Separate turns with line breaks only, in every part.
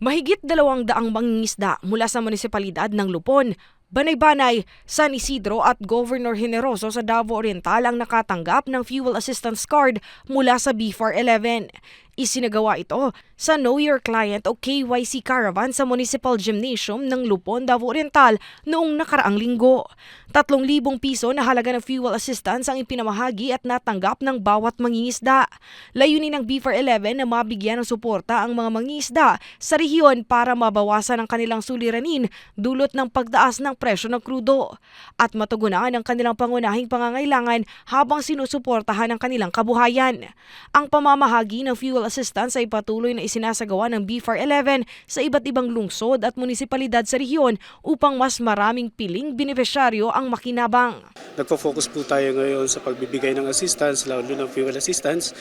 Mahigit 200 mangingisda mula sa munisipalidad ng Lupon, Banay-Banay, San Isidro at Governor Generoso sa Davao Oriental ang nakatanggap ng Fuel Assistance Card mula sa BFAR 11. Isinagawa ito sa Know Your Client o KYC Caravan sa Municipal Gymnasium ng Lupon, Davao Oriental noong nakaraang linggo. 3,000 piso na halaga ng fuel assistance ang ipinamahagi at natanggap ng bawat mangingisda. Layunin ng BFAR 11 na mabigyan ng suporta ang mga mangingisda sa rehiyon para mabawasan ang kanilang suliranin dulot ng pagtaas ng presyo ng krudo at matugunan ang kanilang pangunahing pangangailangan habang sinusuportahan ang kanilang kabuhayan. Ang pamamahagi ng fuel assistance ay patuloy na isinasagawa ng BFAR 11 sa iba't ibang lungsod at munisipalidad sa rehiyon upang mas maraming piling benepisyaryo ang makinabang.
Nagpo-focus po tayo ngayon sa pagbibigay ng assistance, lalo ng fuel assistance.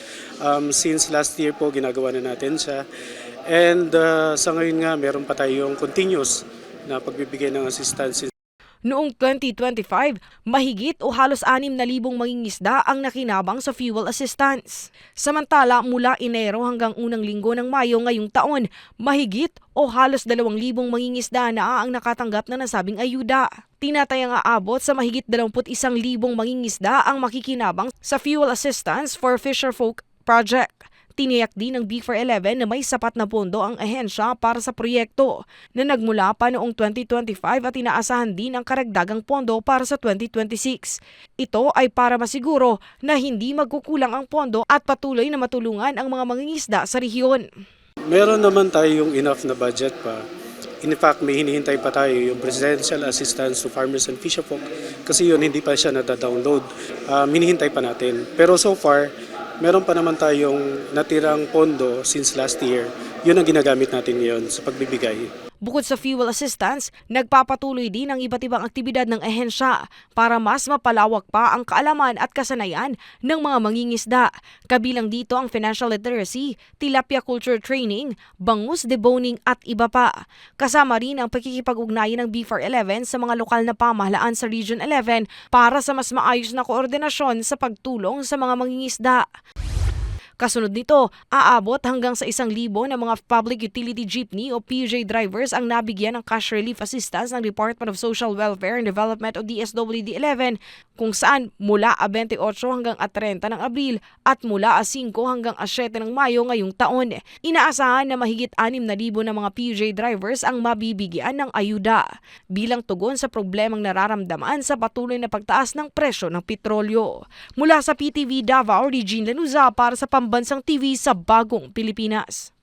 Since last year po, ginagawa na natin siya. And sa ngayon nga, meron pa tayong continuous na pagbibigay ng assistance.
Noong 2025, mahigit o halos 6,000 mangingisda ang nakinabang sa fuel assistance. Samantala, mula Enero hanggang unang linggo ng Mayo ngayong taon, mahigit o halos 2,000 mangingisda na ang nakatanggap ng nasabing ayuda. Tinatayang aabot sa mahigit 21,000 mangingisda ang makikinabang sa Fuel Assistance for Fisherfolk Project. Tiniyak din ng BFAR 11 na may sapat na pondo ang ahensya para sa proyekto na nagmula pa noong 2025 at inaasahan din ang karagdagang pondo para sa 2026. Ito ay para masiguro na hindi magkukulang ang pondo at patuloy na matulungan ang mga mangingisda sa rehiyon.
Meron naman tayong enough na budget pa. In fact, may hinihintay pa tayo yung Presidential Assistance to Farmers and Fisherfolk kasi yun hindi pa siya nata-download. Hinihintay pa natin. Pero so far, meron pa naman tayong natirang pondo since last year. Yun ang ginagamit natin ngayon sa pagbibigay.
Bukod sa fuel assistance, nagpapatuloy din ang iba't ibang aktibidad ng ahensya para mas mapalawak pa ang kaalaman at kasanayan ng mga mangingisda. Kabilang dito ang financial literacy, tilapia culture training, bangus deboning at iba pa. Kasama rin ang pakikipag-ugnayan ng BFAR 11 sa mga lokal na pamahalaan sa Region 11 para sa mas maayos na koordinasyon sa pagtulong sa mga mangingisda. Kasunod nito, aabot hanggang sa 1,000 na mga Public Utility Jeepney o PUJ drivers ang nabigyan ng cash relief assistance ng Department of Social Welfare and Development o DSWD-11 kung saan mula 28 hanggang 30 ng Abril at mula 5 hanggang 7 ng Mayo ngayong taon. Inaasahan na mahigit 6,000 na mga PUJ drivers ang mabibigyan ng ayuda bilang tugon sa problemang nararamdaman sa patuloy na pagtaas ng presyo ng petrolyo. Mula sa PTV Davao, Regine Lanuza para sa Pambansang TV sa Bagong Pilipinas.